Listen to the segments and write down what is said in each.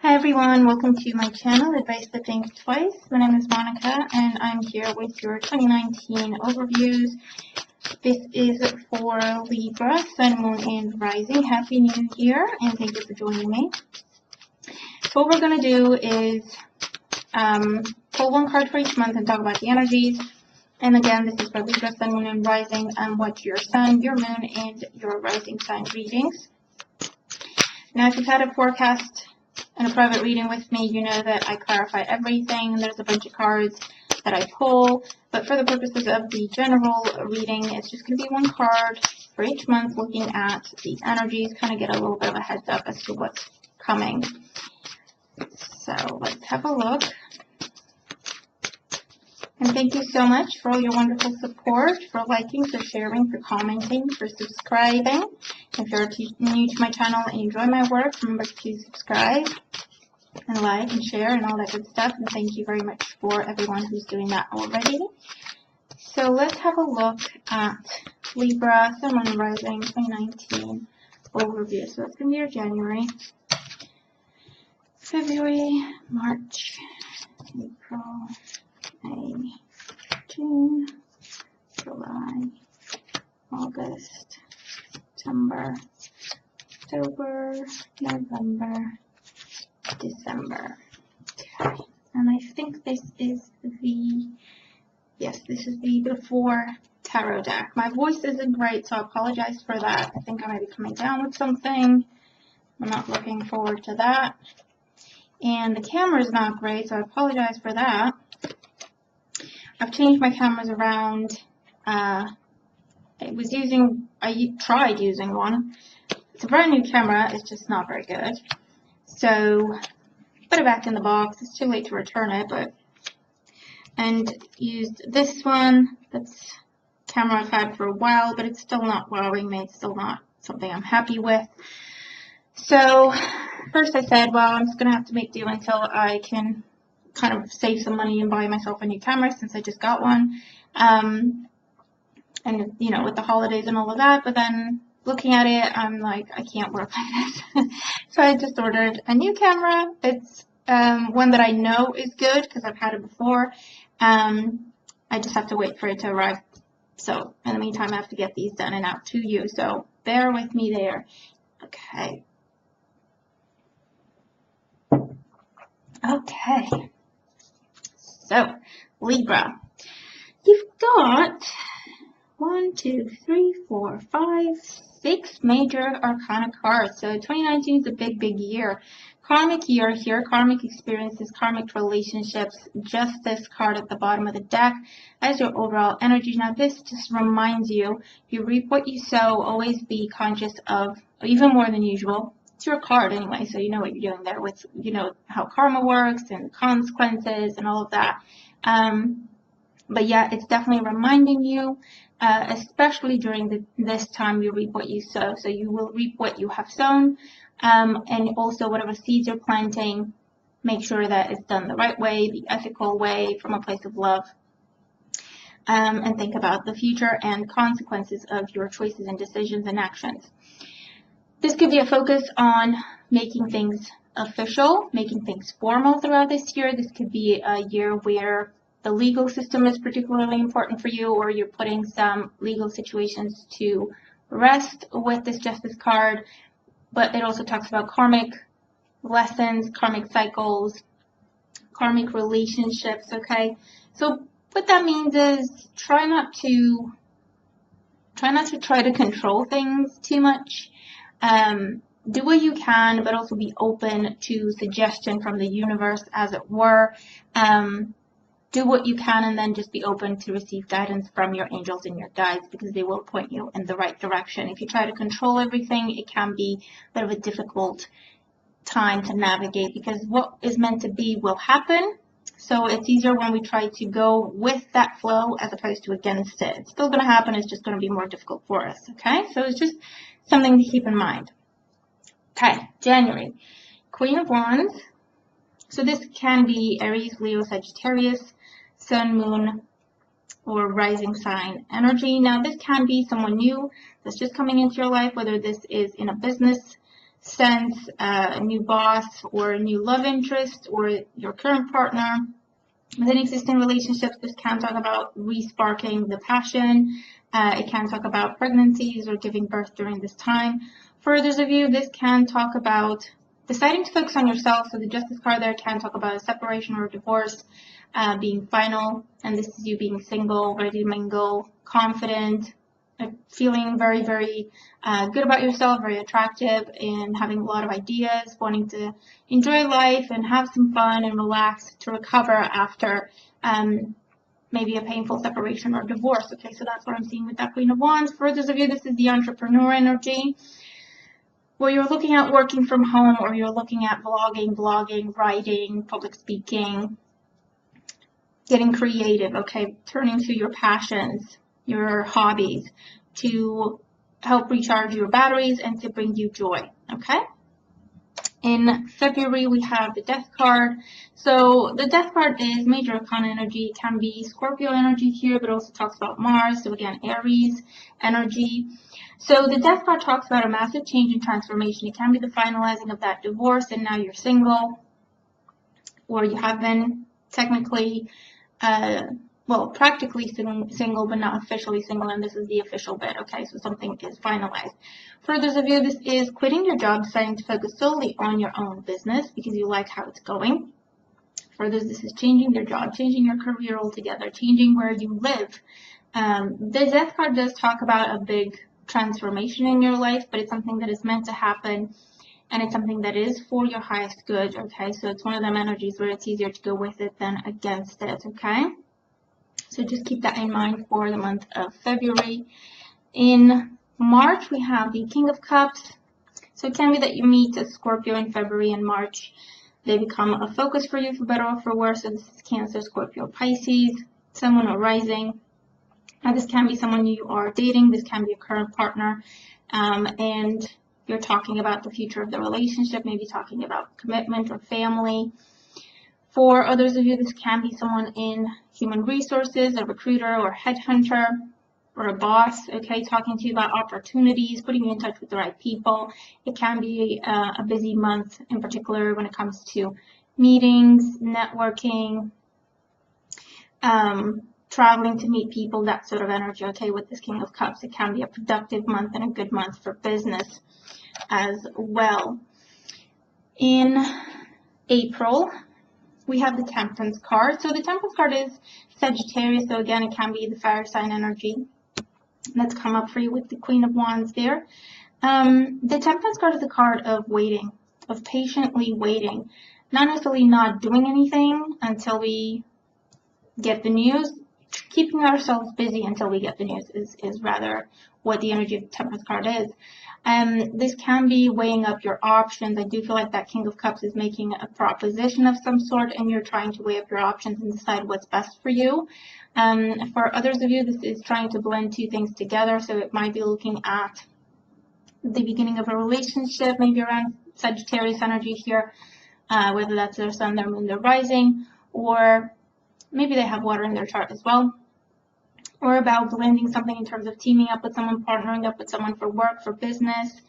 Hi everyone, welcome to my channel, Advice That Thinks Twice. My name is Monica and I'm here with your 2019 overviews. This is for Libra, Sun, Moon, and Rising. Happy New Year and thank you for joining me. So what we're going to do is pull one card for each month and talk about the energies. And again, this is for Libra, Sun, Moon, and Rising, and what's your Sun, your Moon, and your Rising sign readings. Now if you've had a forecast and a private reading with me, you know that I clarify everything. There's a bunch of cards that I pull, but for the purposes of the general reading, it's just going to be one card for each month looking at these energies, kind of get a little bit of a heads up as to what's coming. So let's have a look. And thank you so much for all your wonderful support, for liking, for sharing, for commenting, for subscribing. If you're new to my channel and you enjoy my work, remember to subscribe and like and share and all that good stuff. And thank you very much for everyone who's doing that already. So let's have a look at Libra, Sun, Moon, and Rising 2019 overview. So it's going to be your January, February, March, April, May, June, July, August, September, October, November, December. Okay, and I think this is this is the Before Tarot deck. My voice isn't great, so I apologize for that. I think I might be coming down with something. I'm not looking forward to that. And the camera is not great, so I apologize for that. I've changed my cameras around. I tried using one. It's a brand new camera, it's just not very good. So, put it back in the box. It's too late to return it, and used this one. That's a camera I've had for a while, but it's still not wowing me. It's still not something I'm happy with. So, first I said, well, I'm just going to have to make do until I can kind of save some money and buy myself a new camera since I just got one. And, you know, with the holidays and all of that, but then looking at it, I'm like, I can't work like this. So I just ordered a new camera. It's one that I know is good because I've had it before. I just have to wait for it to arrive. So in the meantime, I have to get these done and out to you. So bear with me there. Okay. Okay. So, Libra. You've got 1, 2, 3, 4, 5, 6 major arcana cards. So 2019 is a big, big year. Karmic year here, karmic experiences, karmic relationships. Justice card at the bottom of the deck as your overall energy. Now this just reminds you, you reap what you sow. Always be conscious of, even more than usual. It's your card anyway, so you know what you're doing there with, you know, how karma works and consequences and all of that. But yeah, it's definitely reminding you, especially during this time, you reap what you sow. So you will reap what you have sown. And also whatever seeds you're planting, make sure that it's done the right way, the ethical way, from a place of love. And think about the future and consequences of your choices and decisions and actions. This could be a focus on making things official, making things formal throughout this year. This could be a year where the legal system is particularly important for you, or you're putting some legal situations to rest with this Justice card. But it also talks about karmic lessons, karmic cycles, karmic relationships, okay? So what that means is try not to try to control things too much. Do what you can, but also be open to suggestion from the universe, as it were. Do what you can, and then just be open to receive guidance from your angels and your guides, because they will point you in the right direction. If you try to control everything, it can be a bit of a difficult time to navigate, because what is meant to be will happen. So it's easier when we try to go with that flow as opposed to against it. It's still going to happen. It's just going to be more difficult for us. Okay, so it's just something to keep in mind. Okay, January. Queen of Wands. So this can be Aries, Leo, Sagittarius, Sun, Moon, or rising sign energy. Now this can be someone new that's just coming into your life, whether this is in a business sense a new boss or a new love interest or your current partner. Within existing relationships, this can talk about re-sparking the passion. It can talk about pregnancies or giving birth during this time. For others of you, this can talk about deciding to focus on yourself. So the Justice card there can talk about a separation or a divorce being final. And this is you being single, ready to mingle, confident, feeling very, very good about yourself, very attractive, and having a lot of ideas, wanting to enjoy life and have some fun and relax to recover after maybe a painful separation or divorce. Okay, so that's what I'm seeing with that Queen of Wands. For those of you, this is the entrepreneur energy, where you're looking at working from home, or you're looking at vlogging, blogging, writing, public speaking, getting creative, okay, turning to your passions, your hobbies, to help recharge your batteries and to bring you joy, okay? In February, we have the Death card. So the Death card is major arcana energy. It can be Scorpio energy here, but also talks about Mars. So again, Aries energy. So the Death card talks about a massive change and transformation. It can be the finalizing of that divorce, and now you're single, or you have been technically well, practically single, but not officially single, and this is the official bit, okay? So something is finalized. For those of you, this is quitting your job, deciding to focus solely on your own business because you like how it's going. For others, this is changing your job, changing your career altogether, changing where you live. The Death card does talk about a big transformation in your life, but it's something that is meant to happen, and it's something that is for your highest good, okay? So it's one of them energies where it's easier to go with it than against it, okay? So just keep that in mind for the month of February. In March, we have the King of Cups. So it can be that you meet a Scorpio in February and March. They become a focus for you for better or for worse. So this is Cancer, Scorpio, Pisces, someone arising. Now this can be someone you are dating. This can be a current partner. And you're talking about the future of the relationship, maybe talking about commitment or family. For others of you, this can be someone in human resources, a recruiter or headhunter, or a boss, okay, talking to you about opportunities, putting you in touch with the right people. It can be a busy month, in particular when it comes to meetings, networking, traveling to meet people, that sort of energy, okay, with this King of Cups. It can be a productive month and a good month for business as well. In April, we have the Temperance card. So the Temperance card is Sagittarius. So again, it can be the fire sign energy that's come up for you with the Queen of Wands there. The Temperance card is a card of waiting, of patiently waiting, not necessarily not doing anything until we get the news. Keeping ourselves busy until we get the news is rather what the energy of the Temperance card is. This can be weighing up your options. I do feel like that King of Cups is making a proposition of some sort, and you're trying to weigh up your options and decide what's best for you. For others of you, this is trying to blend two things together. So it might be looking at the beginning of a relationship, maybe around Sagittarius energy here, whether that's their sun, their moon, their rising, or maybe they have water in their chart as well. Or about blending something in terms of teaming up with someone, partnering up with someone for work, for business,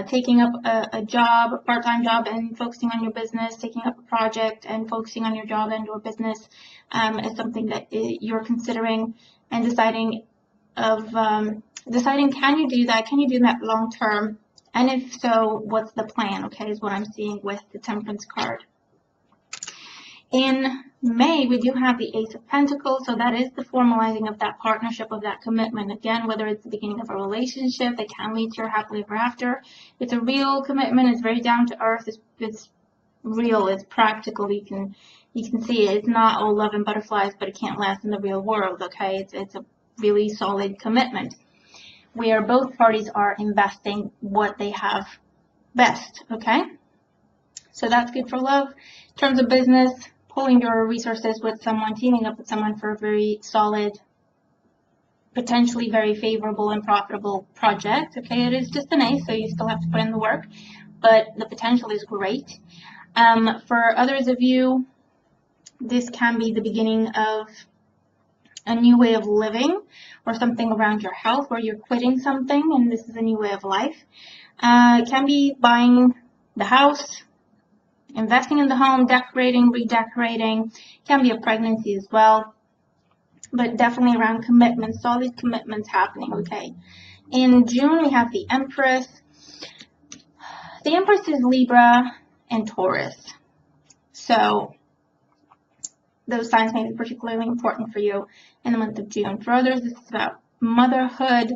taking up a job, a part-time job, and focusing on your business, taking up a project and focusing on your job and or business is something that you're considering, and deciding can you do that? Can you do that long term? And if so, what's the plan? Okay, is what I'm seeing with the Temperance card. In May, we do have the Ace of Pentacles, so that is the formalizing of that partnership, of that commitment. Again, whether it's the beginning of a relationship that can lead to your happily ever after. It's a real commitment. It's very down to earth. It's real. It's practical. You can see it. It's not all love and butterflies, but it can't last in the real world. Okay, it's a really solid commitment where both parties are investing what they have best. Okay, so that's good for love. In terms of business, pulling your resources with someone, teaming up with someone for a very solid, potentially very favorable and profitable project. Okay, it is just an ace, so you still have to put in the work, but the potential is great. For others of you, this can be the beginning of a new way of living, or something around your health where you're quitting something and this is a new way of life. It can be buying the house, investing in the home, decorating, redecorating. It can be a pregnancy as well, but definitely around commitments, solid commitments happening, okay? In June, we have the Empress. The Empress is Libra and Taurus. So those signs may be particularly important for you in the month of June. For others, this is about motherhood,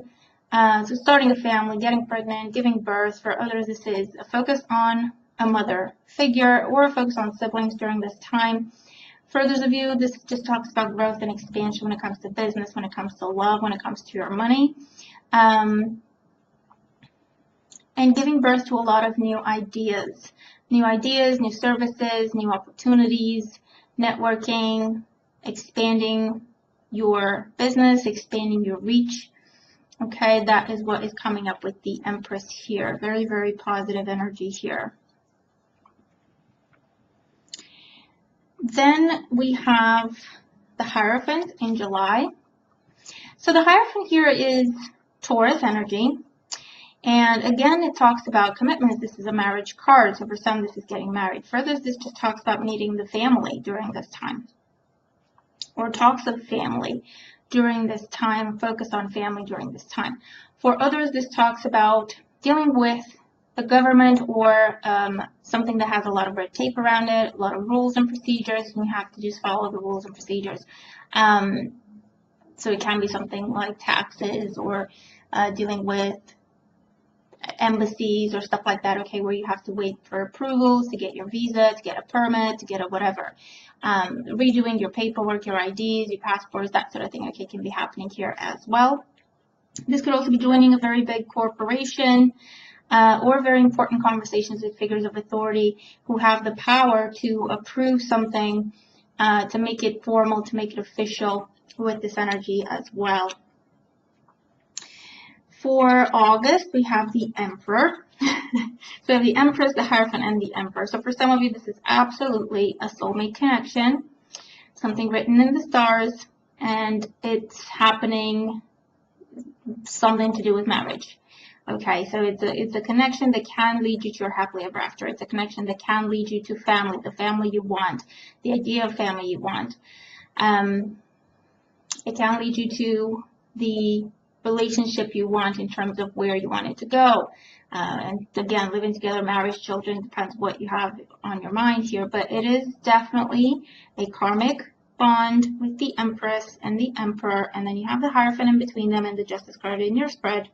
so starting a family, getting pregnant, giving birth. For others, this is a focus on a mother figure or a focus on siblings during this time. For others of you, this just talks about growth and expansion when it comes to business, when it comes to love, when it comes to your money. And giving birth to a lot of new ideas, new services, new opportunities, networking, expanding your business, expanding your reach. Okay, that is what is coming up with the Empress here. Very, very positive energy here. Then we have the Hierophant in July. So the Hierophant here is Taurus energy. And again, it talks about commitments. This is a marriage card. So for some, this is getting married. For others, this just talks about meeting the family during this time. Or talks of family during this time, focus on family during this time. For others, this talks about dealing with the government or something that has a lot of red tape around it, a lot of rules and procedures, and you have to just follow the rules and procedures. So it can be something like taxes or dealing with embassies or stuff like that, okay, where you have to wait for approvals to get your visa, to get a permit, to get a whatever. Redoing your paperwork, your IDs, your passports, that sort of thing, okay, can be happening here as well. This could also be joining a very big corporation or very important conversations with figures of authority who have the power to approve something, to make it formal, to make it official with this energy as well. For August, we have the Emperor. So we have the Empress, the Hierophant, and the Emperor. So for some of you, this is absolutely a soulmate connection, something written in the stars, and it's happening, something to do with marriage. Okay, so it's a connection that can lead you to your happily ever after. It's a connection that can lead you to family, the family you want, the idea of family you want. It can lead you to the relationship you want in terms of where you want it to go. And again, living together, marriage, children, depends what you have on your mind here. But it is definitely a karmic bond with the Empress and the Emperor. And then you have the Hierophant in between them and the Justice card in your spread.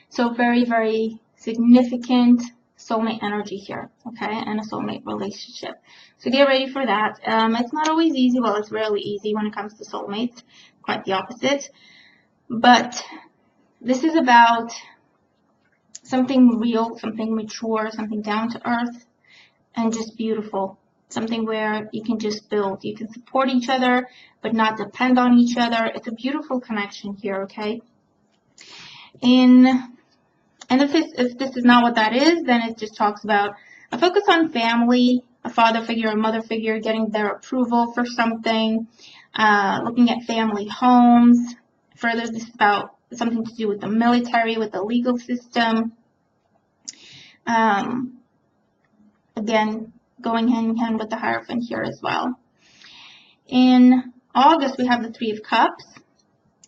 So very, very significant soulmate energy here, okay, and a soulmate relationship. So get ready for that. It's not always easy. Well, it's rarely easy when it comes to soulmates. Quite the opposite. But this is about something real, something mature, something down to earth, and just beautiful. Something where you can just build. You can support each other, but not depend on each other. It's a beautiful connection here, okay? And if this is not what that is, then it just talks about a focus on family, a father figure, a mother figure, getting their approval for something, looking at family homes. Further, this is about something to do with the military, with the legal system. Again, going hand in hand with the Hierophant here as well. In August, we have the Three of Cups.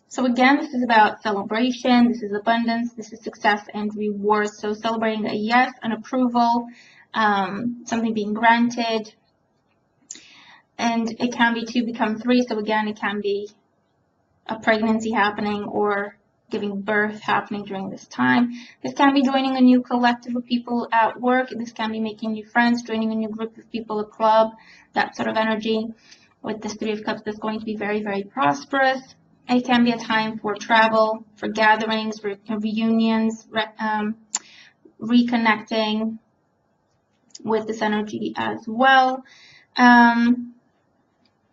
So again, this is about celebration, this is abundance, this is success and reward. So celebrating a yes, an approval, something being granted. And it can be 2 become 3. So again, it can be a pregnancy happening or giving birth happening during this time. This can be joining a new collective of people at work. This can be making new friends, joining a new group of people, a club, that sort of energy. With this Three of Cups, that's going to be very, very prosperous. It can be a time for travel, for gatherings, reunions, reconnecting with this energy as well.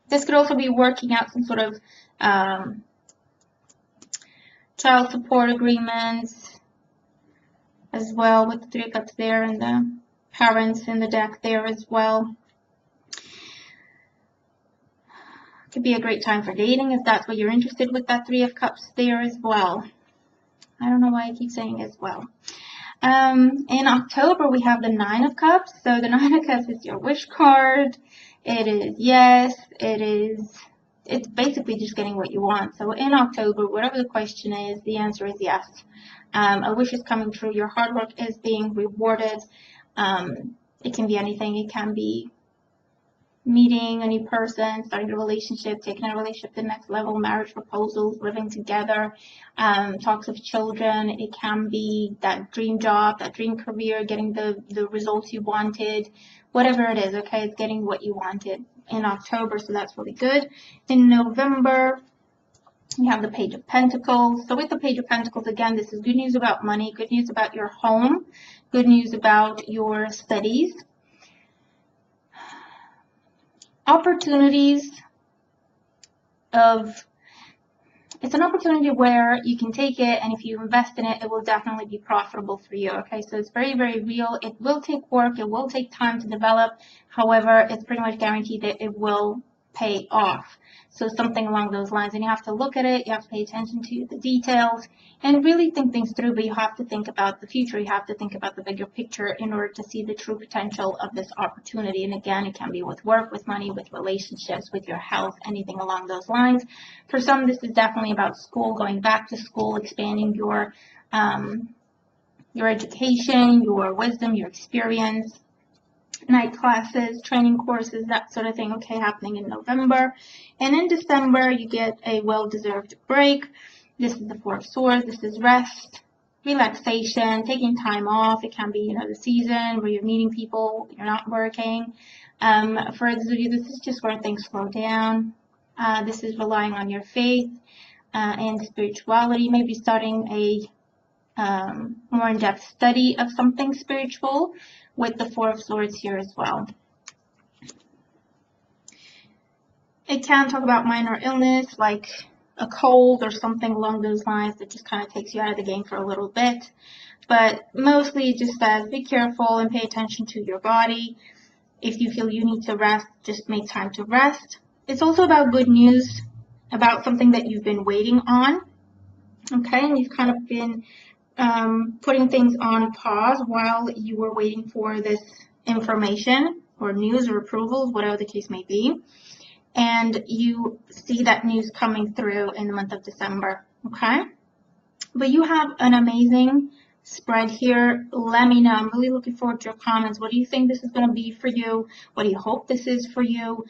This could also be working out some sort of child support agreements as well, with the Three of Cups there and the parents in the deck there as well. Could be a great time for dating if that's what you're interested with, that Three of Cups there as well. I don't know why I keep saying as well. In October, we have the Nine of Cups. So the Nine of Cups is your wish card. It is yes. It's basically just getting what you want. So in October, whatever the question is, the answer is yes. A wish is coming true. Your hard work is being rewarded. It can be anything. It can be meeting a new person, starting a relationship, taking a relationship to the next level, marriage proposals, living together, talks of children. It can be that dream job, that dream career, getting the results you wanted, whatever it is, okay? It's getting what you wanted in October, so that's really good. In November, we have the Page of Pentacles. So with the Page of Pentacles, again, this is good news about money, good news about your home, good news about your studies. Opportunities it's an opportunity where you can take it, and if you invest in it, it will definitely be profitable for you. Okay, so it's very, very real. It will take work. It will take time to develop. However, it's pretty much guaranteed that it will pay off. So something along those lines, and you have to look at it. You have to pay attention to the details and really think things through, but you have to think about the future. You have to think about the bigger picture in order to see the true potential of this opportunity. And again, it can be with work, with money, with relationships, with your health, anything along those lines. For some, this is definitely about school, going back to school, expanding your education, your wisdom, your experience, night classes, training courses, that sort of thing, okay, happening in November. And in December, you get a well-deserved break. This is the Four of Swords. This is rest, relaxation, taking time off. It can be, the season where you're meeting people, you're not working. For those of you, this is just where things slow down. This is relying on your faith and spirituality, maybe starting a more in-depth study of something spiritual with the Four of Swords here as well. It can talk about minor illness like a cold or something along those lines that just kind of takes you out of the game for a little bit. But mostly it just says be careful and pay attention to your body. If you feel you need to rest, just make time to rest. It's also about good news, about something that you've been waiting on. Okay, and you've kind of been putting things on pause while you were waiting for this information or news or approvals, whatever the case may be. And you see that news coming through in the month of December, okay? But you have an amazing spread here. Let me know. I'm really looking forward to your comments. What do you think this is going to be for you? What do you hope this is for you?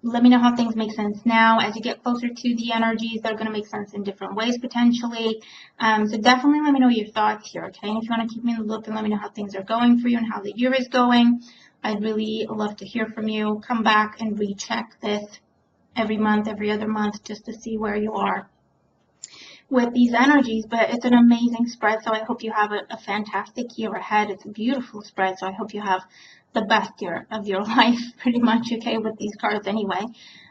Let me know how things make sense now. As you get closer to the energies, they're going to make sense in different ways potentially. So definitely let me know your thoughts here, okay? And if you want to keep me in the loop and let me know how things are going for you and how the year is going, I'd really love to hear from you. Come back and recheck this every month, every other month, just to see where you are with these energies. But it's an amazing spread, so I hope you have a fantastic year ahead. It's a beautiful spread, so I hope you have the best year of your life, pretty much, okay, with these cards anyway.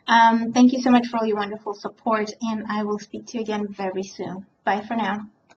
Thank you so much for all your wonderful support, and I will speak to you again very soon. Bye for now.